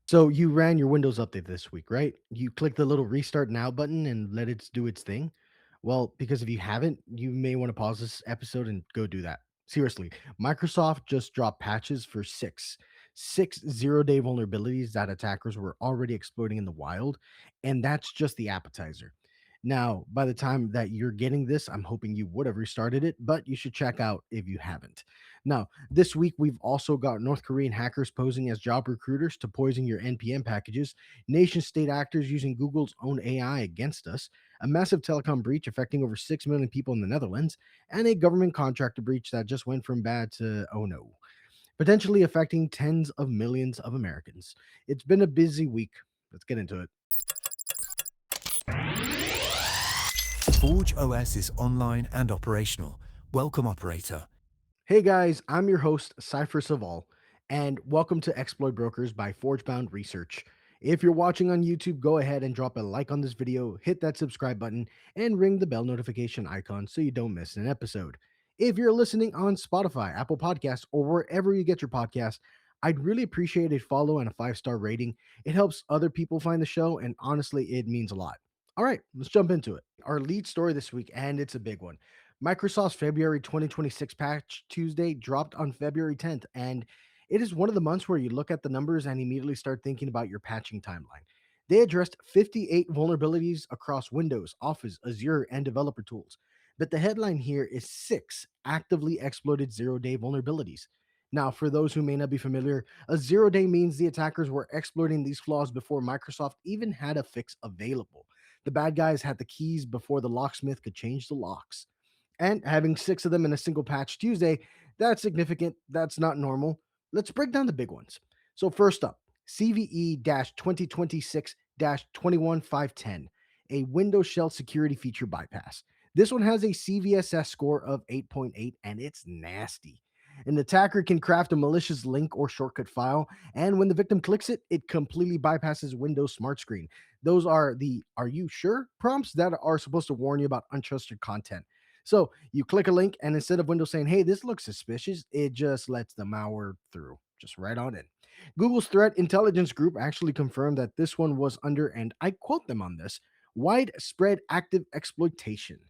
So you ran your Windows update this week, right? You click the little restart now button and let it do its thing. Well, because if you haven't, you may want to pause this episode and go do that. Seriously, Microsoft just dropped patches for six 0-day vulnerabilities that attackers were already exploiting in the wild, and that's just the appetizer. Now, by the time that you're getting this, I'm hoping you would have restarted it, but you should check out if you haven't. Now, this week, we've also got North Korean hackers posing as job recruiters to poison your NPM packages, nation state actors using Google's own AI against us, a massive telecom breach affecting over 6 million people in the Netherlands, and a government contractor breach that just went from bad to oh no, potentially affecting tens of millions of Americans. It's been a busy week. Let's get into it. Forge OS is online and operational. Welcome, operator. Hey guys, I'm your host, Cypher Saval, and welcome to Exploit Brokers by Forgebound Research. If you're watching on YouTube, go ahead and drop a like on this video, hit that subscribe button, and ring the bell notification icon so you don't miss an episode. If you're listening on Spotify, Apple Podcasts, or wherever you get your podcast, I'd really appreciate a follow and a 5-star rating. It helps other people find the show, and honestly, it means a lot. All right, let's jump into it. Our lead story this week, and it's a big one. Microsoft's February 2026 patch Tuesday dropped on February 10th, and it is one of the months where you look at the numbers and immediately start thinking about your patching timeline. They addressed 58 vulnerabilities across Windows, Office, Azure, and developer tools. But the headline here is 6 actively exploited 0-day vulnerabilities. Now, for those who may not be familiar, a 0-day means the attackers were exploiting these flaws before Microsoft even had a fix available. The bad guys had the keys before the locksmith could change the locks. And having 6 of them in a single patch Tuesday, that's significant. That's not normal. Let's break down the big ones. So, first up, CVE 2026 21510, a Windows Shell security feature bypass. This one has a CVSS score of 8.8 and it's nasty. An attacker can craft a malicious link or shortcut file, and when the victim clicks it, it completely bypasses Windows Smart Screen. Those are the "Are you sure?" prompts that are supposed to warn you about untrusted content. So you click a link, and instead of Windows saying, "Hey, this looks suspicious," it just lets the malware through, just right on in. Google's threat intelligence group actually confirmed that this one was under, and I quote them on this, widespread active exploitation.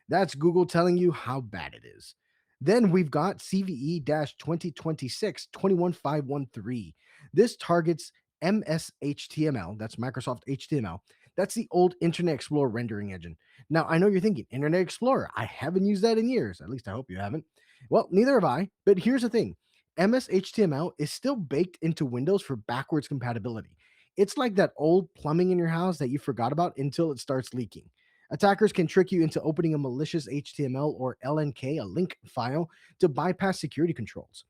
That's Google telling you how bad it is. Then we've got CVE 2026 21513. This targets MSHTML, that's Microsoft HTML. That's the old Internet Explorer rendering engine. Now, I know you're thinking, Internet Explorer, I haven't used that in years. At least I hope you haven't. Well, neither have I. But here's the thing, MS-HTML is still baked into Windows for backwards compatibility. It's like that old plumbing in your house that you forgot about until it starts leaking. Attackers can trick you into opening a malicious HTML or LNK, a link file, to bypass security controls.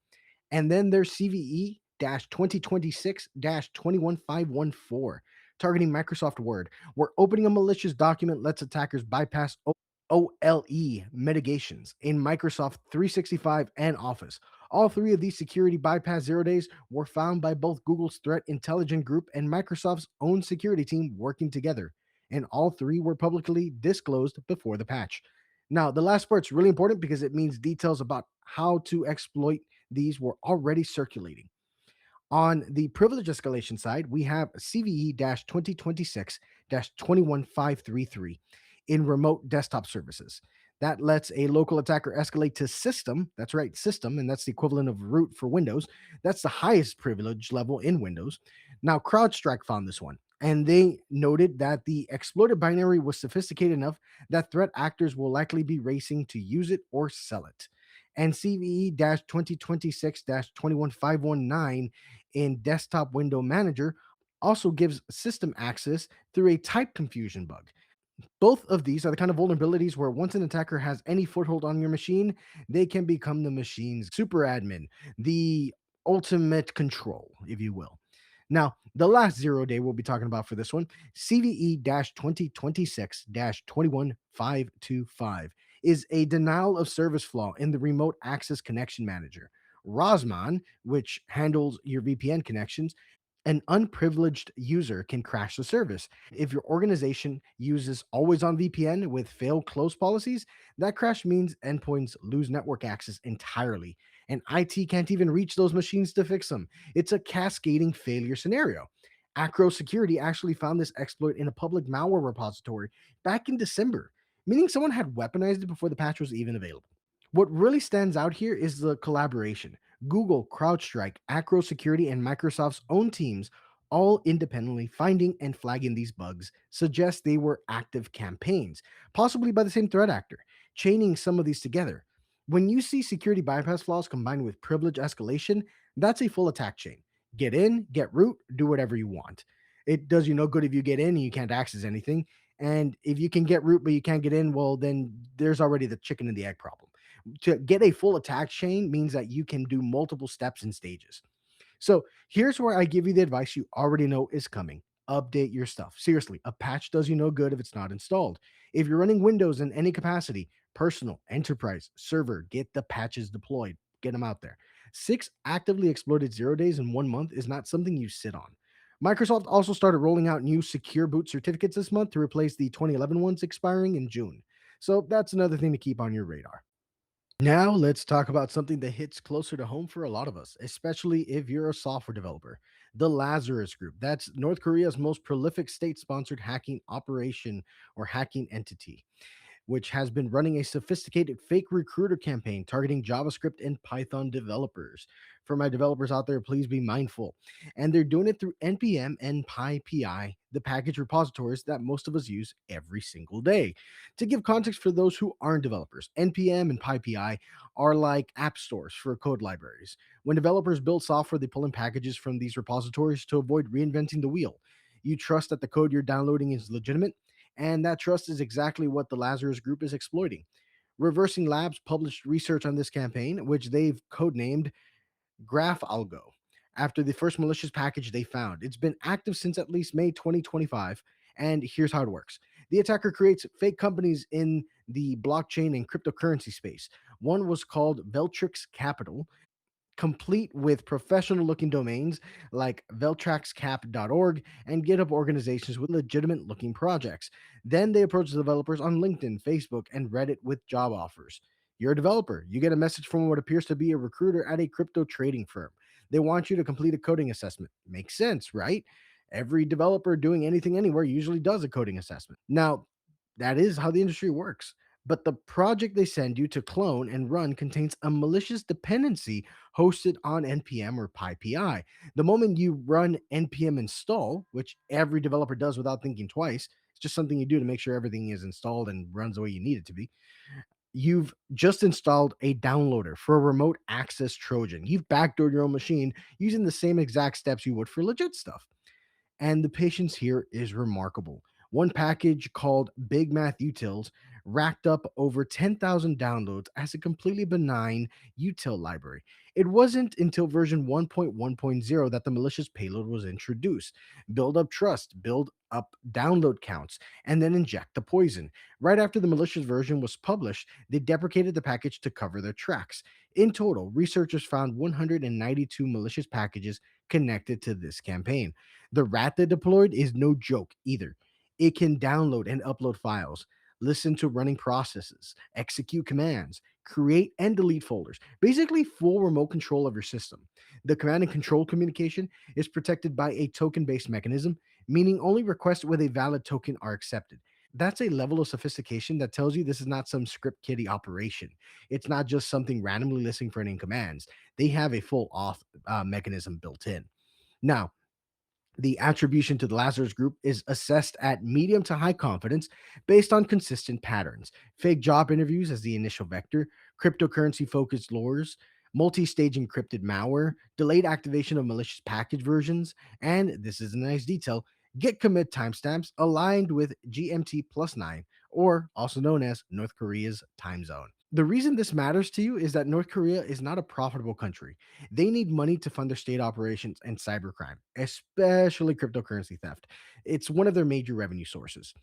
And then there's CVE 2026 21514, targeting Microsoft Word, where opening a malicious document lets attackers bypass OLE mitigations in Microsoft 365 and Office. All three of these security bypass 0 days were found by both Google's threat intelligence group and Microsoft's own security team working together. And all three were publicly disclosed before the patch. Now, the last part's really important because it means details about how to exploit these were already circulating. On the privilege escalation side, we have CVE 2026 21533 in remote desktop services. That lets a local attacker escalate to system. That's right, system, and that's the equivalent of root for Windows. That's the highest privilege level in Windows. Now, CrowdStrike found this one, and they noted that the exploited binary was sophisticated enough that threat actors will likely be racing to use it or sell it. And CVE 2026 21519 in Desktop Window Manager also gives system access through a type confusion bug. Both of these are the kind of vulnerabilities where once an attacker has any foothold on your machine, they can become the machine's super admin, the ultimate control, if you will. Now, the last 0 day we'll be talking about for this one, CVE 2026 21525, is a denial of service flaw in the remote access connection manager. Rosman, which handles your VPN connections, an unprivileged user can crash the service. If your organization uses always on VPN with fail close policies, that crash means endpoints lose network access entirely, and IT can't even reach those machines to fix them. It's a cascading failure scenario. Acro Security actually found this exploit in a public malware repository back in December, meaning someone had weaponized it before the patch was even available. What really stands out here is the collaboration. Google, CrowdStrike, Acro Security, and Microsoft's own teams all independently finding and flagging these bugs suggest they were active campaigns, possibly by the same threat actor, chaining some of these together. When you see security bypass flaws combined with privilege escalation, that's a full attack chain. Get in, get root, do whatever you want. It does you no good if you get in and you can't access anything. And if you can get root but you can't get in, well, then there's already the chicken and the egg problem. To get a full attack chain means that you can do multiple steps and stages. So here's where I give you the advice you already know is coming. Update your stuff. Seriously, a patch does you no good if it's not installed. If you're running Windows in any capacity, personal, enterprise, server, get the patches deployed. Get them out there. Six actively exploited 0 days in 1 month is not something you sit on. Microsoft also started rolling out new secure boot certificates this month to replace the 2011 ones expiring in June. So that's another thing to keep on your radar. Now, let's talk about something that hits closer to home for a lot of us, especially if you're a software developer. The Lazarus Group. That's North Korea's most prolific state sponsored hacking operation or hacking entity, which has been running a sophisticated fake recruiter campaign targeting JavaScript and Python developers. For my developers out there, please be mindful. And they're doing it through NPM and PyPI, the package repositories that most of us use every single day. To give context for those who aren't developers, NPM and PyPI are like app stores for code libraries. When developers build software, they pull in packages from these repositories to avoid reinventing the wheel. You trust that the code you're downloading is legitimate, and that trust is exactly what the Lazarus Group is exploiting. Reversing Labs published research on this campaign, which they've codenamed GraphAlgo, after the first malicious package they found. It's been active since at least May 2025, and here's how it works. The attacker creates fake companies in the blockchain and cryptocurrency space. One was called Veltrix Capital, complete with professional looking domains like veltraxcap.org and GitHub organizations with legitimate looking projects. Then they approach the developers on LinkedIn, Facebook, and Reddit with job offers. You're a developer. You get a message from what appears to be a recruiter at a crypto trading firm. They want you to complete a coding assessment. Makes sense, right? Every developer doing anything anywhere usually does a coding assessment. Now, that is how the industry works. But the project they send you to clone and run contains a malicious dependency hosted on npm or PyPI. The moment you run npm install, which every developer does without thinking twice, it's just something you do to make sure everything is installed and runs the way you need it to be. You've just installed a downloader for a remote access Trojan. You've backdoored your own machine using the same exact steps you would for legit stuff. And the patience here is remarkable. One package called Big Math Utils racked up over 10,000 downloads as a completely benign util library. It wasn't until version 1.1.0 that the malicious payload was introduced. Build up trust, build up download counts, and then inject the poison. Right after the malicious version was published, they deprecated the package to cover their tracks. In total, researchers found 192 malicious packages connected to this campaign. The rat they deployed is no joke either. It can download and upload files, listen to running processes, execute commands, create and delete folders, basically full remote control of your system. The command and control communication is protected by a token based mechanism, meaning only requests with a valid token are accepted. That's a level of sophistication that tells you this is not some script kiddie operation. It's not just something randomly listening for any commands. They have a full auth mechanism built in. Now, the attribution to the Lazarus group is assessed at medium to high confidence based on consistent patterns. Fake job interviews as the initial vector, cryptocurrency focused lures, multi stage encrypted malware, delayed activation of malicious package versions, and this is a nice detail, git commit timestamps aligned with GMT plus 9, or also known as North Korea's time zone. The reason this matters to you is that North Korea is not a profitable country. They need money to fund their state operations and cybercrime, especially cryptocurrency theft. It's one of their major revenue sources.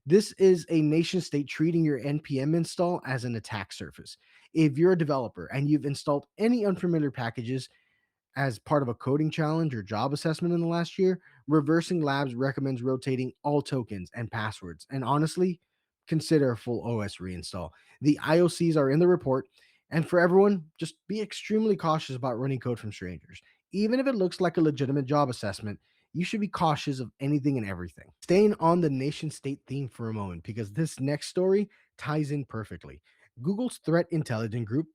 This is a nation state treating your NPM install as an attack surface. If you're a developer and you've installed any unfamiliar packages, as part of a coding challenge or job assessment in the last year, Reversing Labs recommends rotating all tokens and passwords. And honestly, consider a full OS reinstall. The IOCs are in the report. And for everyone, just be extremely cautious about running code from strangers. Even if it looks like a legitimate job assessment, you should be cautious of anything and everything. Staying on the nation state theme for a moment, because this next story ties in perfectly. Google's Threat Intelligence Group,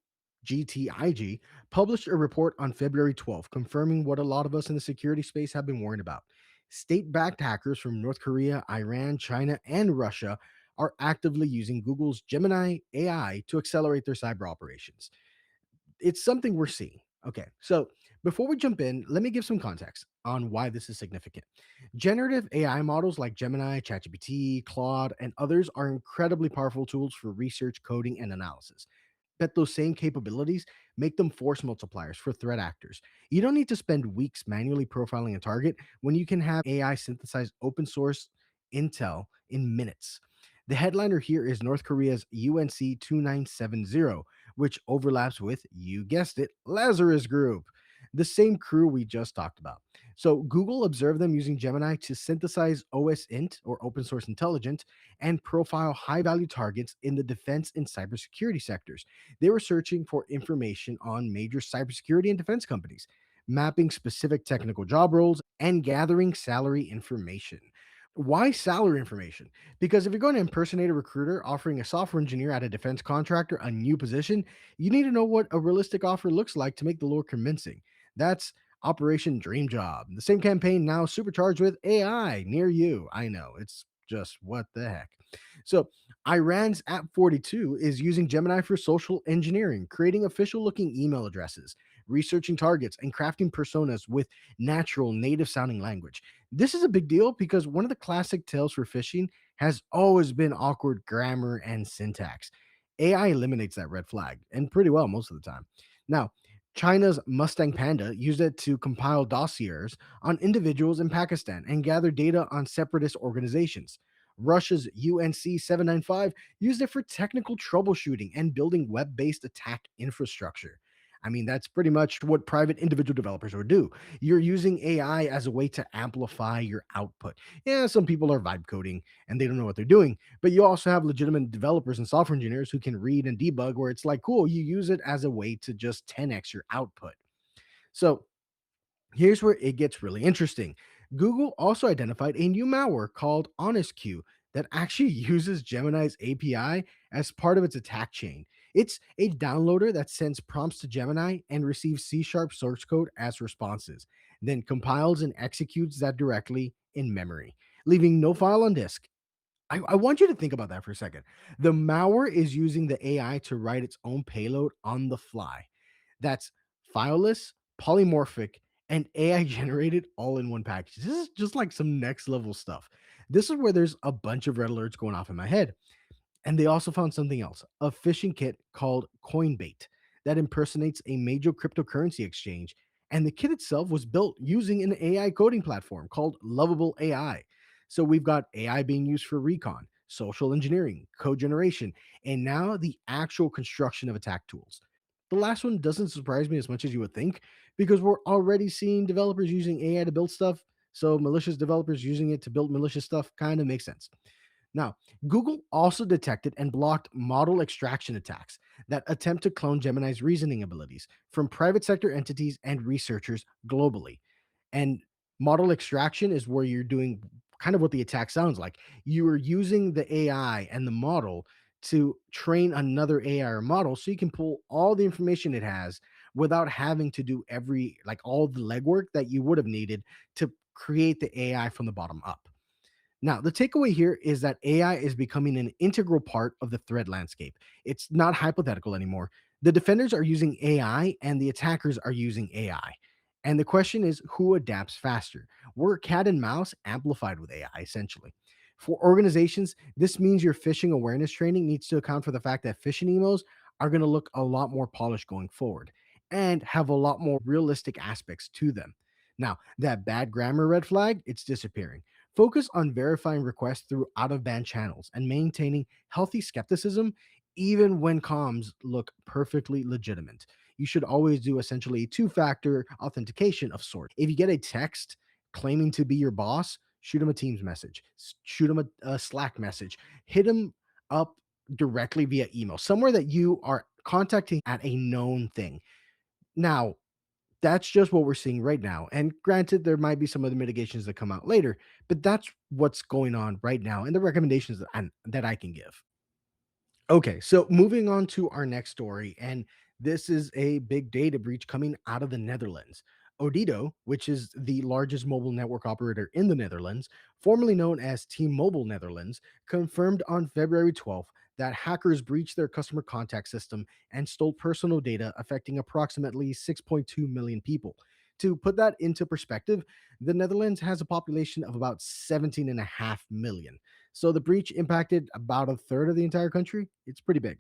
GTIG, published a report on February 12th, confirming what a lot of us in the security space have been worried about. State backed hackers from North Korea, Iran, China, and Russia are actively using Google's Gemini AI to accelerate their cyber operations. It's something we're seeing. Okay, so before we jump in, let me give some context on why this is significant. Generative AI models like Gemini, ChatGPT, Claude, and others are incredibly powerful tools for research, coding, and analysis. But those same capabilities make them force multipliers for threat actors. You don't need to spend weeks manually profiling a target when you can have AI synthesize open source intel in minutes. The headliner here is North Korea's UNC 2970, which overlaps with, you guessed it, Lazarus Group, the same crew we just talked about. So Google observed them using Gemini to synthesize OSINT or open source intelligence and profile high value targets in the defense and cybersecurity sectors. They were searching for information on major cybersecurity and defense companies, mapping specific technical job roles, and gathering salary information. Why salary information? Because if you're going to impersonate a recruiter offering a software engineer at a defense contractor a new position, you need to know what a realistic offer looks like to make the lure convincing. That's Operation Dream Job. The same campaign now supercharged with AI near you. I know, it's just what the heck. So, Iran's App 42 is using Gemini for social engineering, creating official looking email addresses, researching targets, and crafting personas with natural native sounding language. This is a big deal because one of the classic tales for phishing has always been awkward grammar and syntax. AI eliminates that red flag, and pretty well most of the time. Now, China's Mustang Panda used it to compile dossiers on individuals in Pakistan and gather data on separatist organizations. Russia's UNC 795 used it for technical troubleshooting and building web based attack infrastructure. I mean, that's pretty much what private individual developers would do. You're using AI as a way to amplify your output. Yeah, some people are vibe coding and they don't know what they're doing, but you also have legitimate developers and software engineers who can read and debug, where it's like, cool, you use it as a way to just 10x your output. So, here's where it gets really interesting. Google also identified a new malware called HONESTCUE that actually uses Gemini's API as part of its attack chain. It's a downloader that sends prompts to Gemini and receives C sharp source code as responses, then compiles and executes that directly in memory, leaving no file on disk. I want you to think about that for a second. The malware is using the AI to write its own payload on the fly. That's fileless, polymorphic, and AI generated all in one package. This is just like some next level stuff. This is where there's a bunch of red alerts going off in my head. And they also found something else, a phishing kit called Coinbait that impersonates a major cryptocurrency exchange. And the kit itself was built using an AI coding platform called Lovable AI. So we've got AI being used for recon, social engineering, code generation, and now the actual construction of attack tools. The last one doesn't surprise me as much as you would think because we're already seeing developers using AI to build stuff. So malicious developers using it to build malicious stuff kind of makes sense. Now, Google also detected and blocked model extraction attacks that attempt to clone Gemini's reasoning abilities from private sector entities and researchers globally. And model extraction is where you're doing kind of what the attack sounds like. You are using the AI and the model to train another AI or model so you can pull all the information it has without having to do all the legwork that you would have needed to create the AI from the bottom up. Now, the takeaway here is that AI is becoming an integral part of the threat landscape. It's not hypothetical anymore. The defenders are using AI and the attackers are using AI. And the question is who adapts faster? We're cat and mouse amplified with AI, essentially. For organizations, this means your phishing awareness training needs to account for the fact that phishing emails are going to look a lot more polished going forward and have a lot more realistic aspects to them. Now, that bad grammar red flag, it's disappearing. Focus on verifying requests through out of band channels and maintaining healthy skepticism, even when comms look perfectly legitimate. You should always do essentially two-factor authentication of sorts. If you get a text claiming to be your boss, shoot him a Teams message, shoot him a Slack message, hit him up directly via email, somewhere that you are contacting at a known thing. Now, That's just what we're seeing right now. And granted, there might be some other mitigations that come out later, but that's what's going on right now and the recommendations that I can give. Okay, so moving on to our next story, and this is a big data breach coming out of the Netherlands. Odido, which is the largest mobile network operator in the Netherlands, formerly known as T-Mobile Netherlands, confirmed on February 12th that hackers breached their customer contact system and stole personal data affecting approximately 6.2 million people. To put that into perspective, the Netherlands has a population of about 17.5 million. So the breach impacted about a third of the entire country. It's pretty big.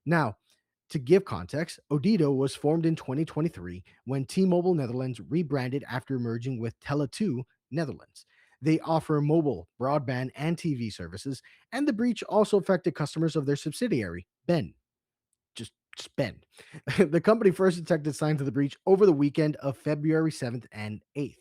Now, to give context, Odido was formed in 2023 when T-Mobile Netherlands rebranded after merging with Tele2 Netherlands. They offer mobile, broadband, and TV services, and the breach also affected customers of their subsidiary, Ben. Just Ben. The company first detected signs of the breach over the weekend of February 7th and 8th.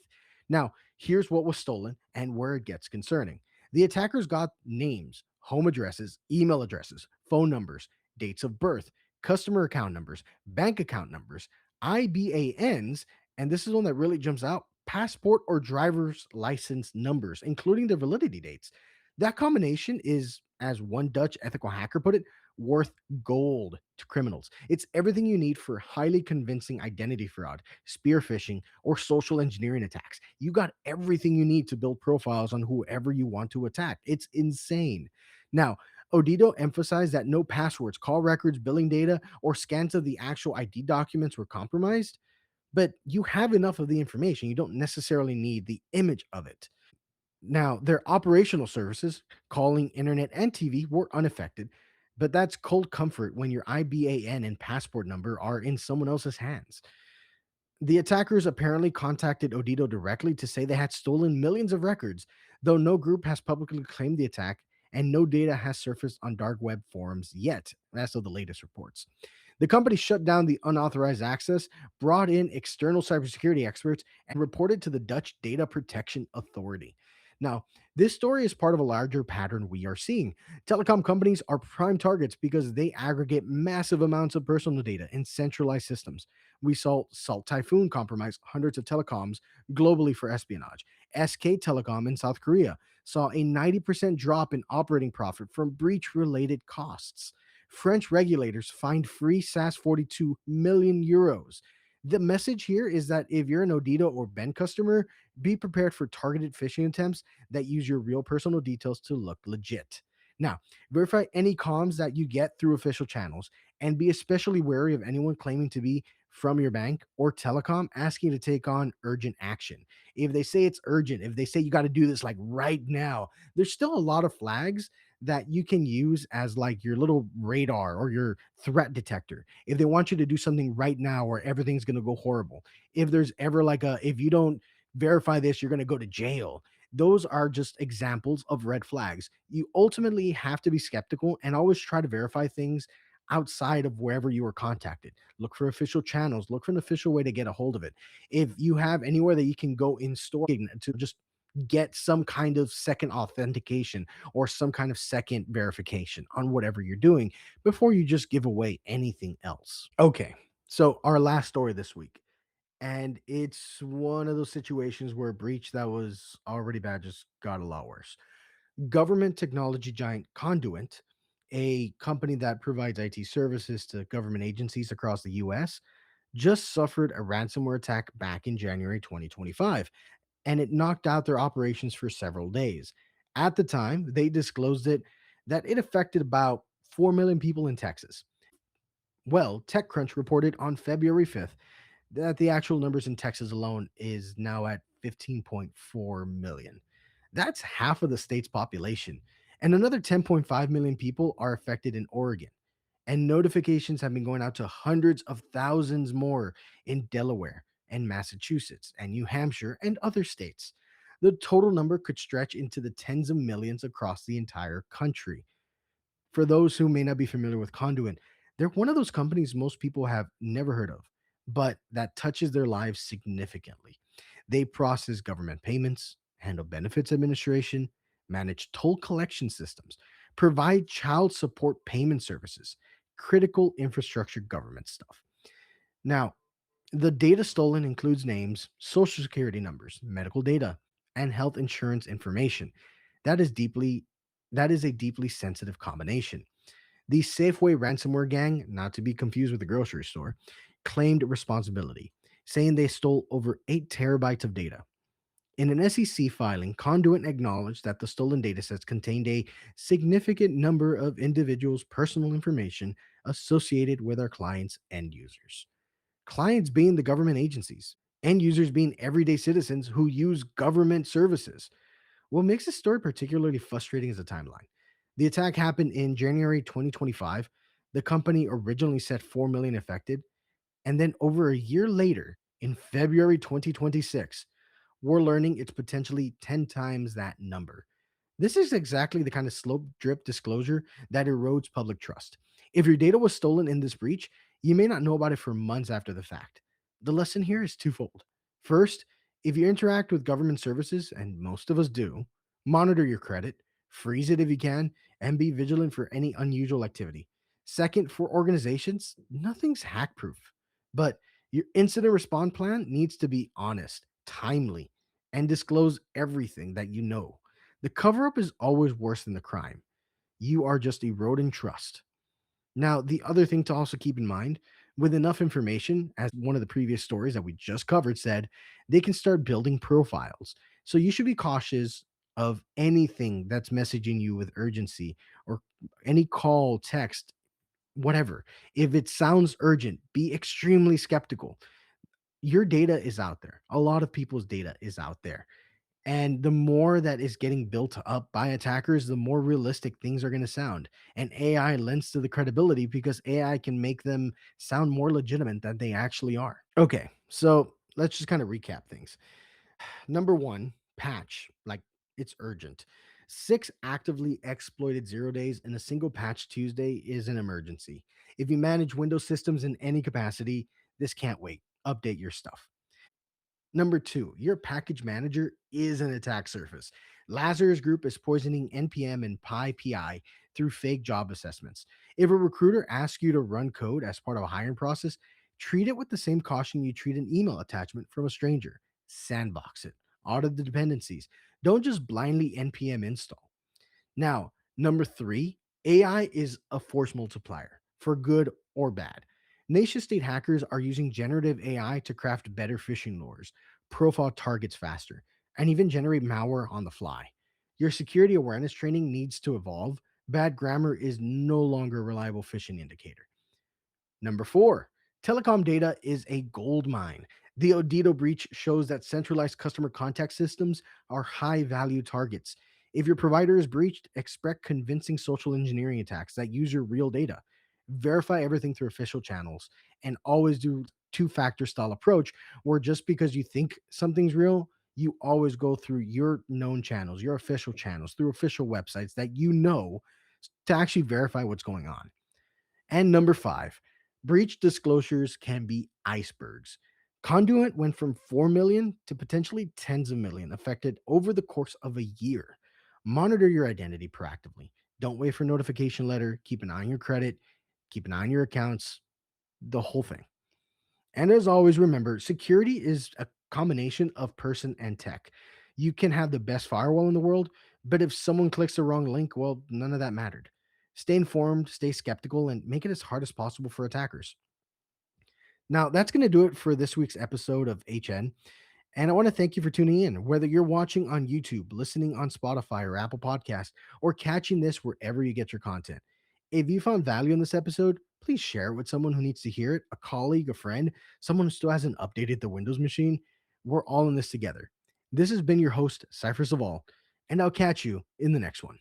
Now, here's what was stolen and where it gets concerning. The attackers got names, home addresses, email addresses, phone numbers, dates of birth, customer account numbers, bank account numbers, IBANs, and this is one that really jumps out, passport or driver's license numbers, including their validity dates. That combination is, as one Dutch ethical hacker put it, worth gold to criminals. It's everything you need for highly convincing identity fraud, spear phishing, or social engineering attacks. You got everything you need to build profiles on whoever you want to attack. It's insane. Now, Odido emphasized that no passwords, call records, billing data, or scans of the actual ID documents were compromised, but you have enough of the information. You don't necessarily need the image of it. Now, their operational services, calling, internet, and TV, were unaffected, but that's cold comfort when your IBAN and passport number are in someone else's hands. The attackers apparently contacted Odido directly to say they had stolen millions of records, though no group has publicly claimed the attack and no data has surfaced on dark web forums yet, as of the latest reports. The company shut down the unauthorized access, brought in external cybersecurity experts, and reported to the Dutch Data Protection Authority. Now, this story is part of a larger pattern we are seeing. Telecom companies are prime targets because they aggregate massive amounts of personal data in centralized systems. We saw Salt Typhoon compromise hundreds of telecoms globally for espionage. SK Telecom in South Korea saw a 90% drop in operating profit from breach related costs. French regulators fined free SAS 42 million euros. The message here is that if you're an Odido or Ben customer, be prepared for targeted phishing attempts that use your real personal details to look legit. Now, verify any comms that you get through official channels and be especially wary of anyone claiming to be from your bank or telecom asking to take on urgent action. If they say it's urgent, if they say you got to do this like right now, there's still a lot of flags that you can use as like your little radar or your threat detector. If they want you to do something right now or everything's going to go horrible. If there's ever like a if you don't verify this, you're going to go to jail. Those are just examples of red flags. You ultimately have to be skeptical and always try to verify things outside of wherever you were contacted. Look for official channels, look for an official way to get a hold of it. If you have anywhere that you can go in store to just get some kind of second authentication or some kind of second verification on whatever you're doing before you just give away anything else. Okay, so our last story this week, and it's one of those situations where a breach that was already bad just got a lot worse. Government technology giant Conduent, a company that provides IT services to government agencies across the US, just suffered a ransomware attack back in January 2025, and it knocked out their operations for several days. At the time, they disclosed that it affected about 4 million people in Texas. Well, TechCrunch reported on February 5th that the actual numbers in Texas alone is now at 15.4 million. That's half of the state's population. And another 10.5 million people are affected in Oregon. And notifications have been going out to hundreds of thousands more in Delaware and Massachusetts and New Hampshire and other states. The total number could stretch into the tens of millions across the entire country. For those who may not be familiar with Conduent, they're one of those companies most people have never heard of, but that touches their lives significantly. They process government payments, handle benefits administration, manage toll collection systems, provide child support payment services, critical infrastructure government stuff. Now, The data stolen includes names, social security numbers, medical data, and health insurance information. That is deeply that is a deeply sensitive combination. The Safeway ransomware gang, not to be confused with the grocery store, claimed responsibility, saying they stole over 8 terabytes of data. In an SEC filing, Conduent acknowledged that the stolen datasets contained a significant number of individuals' personal information associated with our clients' end users. Clients being the government agencies, end users being everyday citizens who use government services. What makes this story particularly frustrating is the timeline. The attack happened in January 2025. The company originally said 4 million affected, and then over a year later, in February 2026, we're learning it's potentially 10 times that number. This is exactly the kind of slope drip disclosure that erodes public trust. If your data was stolen in this breach, you may not know about it for months after the fact. The lesson here is twofold. First, if you interact with government services, and most of us do, monitor your credit, freeze it if you can, and be vigilant for any unusual activity. Second, for organizations, nothing's hack proof, but your incident response plan needs to be honest, timely, and disclose everything that you know. The cover up is always worse than the crime. You are just eroding trust. Now, the other thing to also keep in mind, with enough information, as one of the previous stories that we just covered said, they can start building profiles. So you should be cautious of anything that's messaging you with urgency or any call, text, whatever. If it sounds urgent, be extremely skeptical. Your data is out there. A lot of people's data is out there. And the more that is getting built up by attackers, the more realistic things are going to sound. And AI lends to the credibility because AI can make them sound more legitimate than they actually are. Okay, so let's just kind of recap things. Number one, patch, like it's urgent. Six actively exploited 0 days in a single patch Tuesday is an emergency. If you manage Windows systems in any capacity, this can't wait. Update your stuff. Number two, your package manager is an attack surface. Lazarus Group is poisoning NPM and PyPI through fake job assessments. If a recruiter asks you to run code as part of a hiring process, treat it with the same caution you treat an email attachment from a stranger. Sandbox it, audit the dependencies. Don't just blindly NPM install. Now, number three, AI is a force multiplier for good or bad. Nation state hackers are using generative AI to craft better phishing lures, profile targets faster, and even generate malware on the fly. Your security awareness training needs to evolve. Bad grammar is no longer a reliable phishing indicator. Number four, telecom data is a gold mine. The Odido breach shows that centralized customer contact systems are high value targets. If your provider is breached, expect convincing social engineering attacks that use your real data. Verify everything through official channels and always do two-factor style approach where just because you think something's real, you always go through your known channels, your official channels, through official websites that you know to actually verify what's going on. And number five, breach disclosures can be icebergs. Conduent went from 4 million to potentially tens of million affected over the course of a year. Monitor your identity proactively. Don't wait for notification letter. Keep an eye on your credit. Keep an eye on your accounts. The whole thing. And as always, remember security is a combination of person and tech. You can have the best firewall in the world, but if someone clicks the wrong link, well, none of that mattered. Stay informed, stay skeptical, and make it as hard as possible for attackers. Now, that's going to do it for this week's episode of HN. And I want to thank you for tuning in. Whether you're watching on YouTube, listening on Spotify or Apple Podcasts, or catching this wherever you get your content. If you found value in this episode, please share it with someone who needs to hear it, a colleague, a friend, someone who still hasn't updated the Windows machine. We're all in this together. This has been your host, Cypher Saval, and I'll catch you in the next one.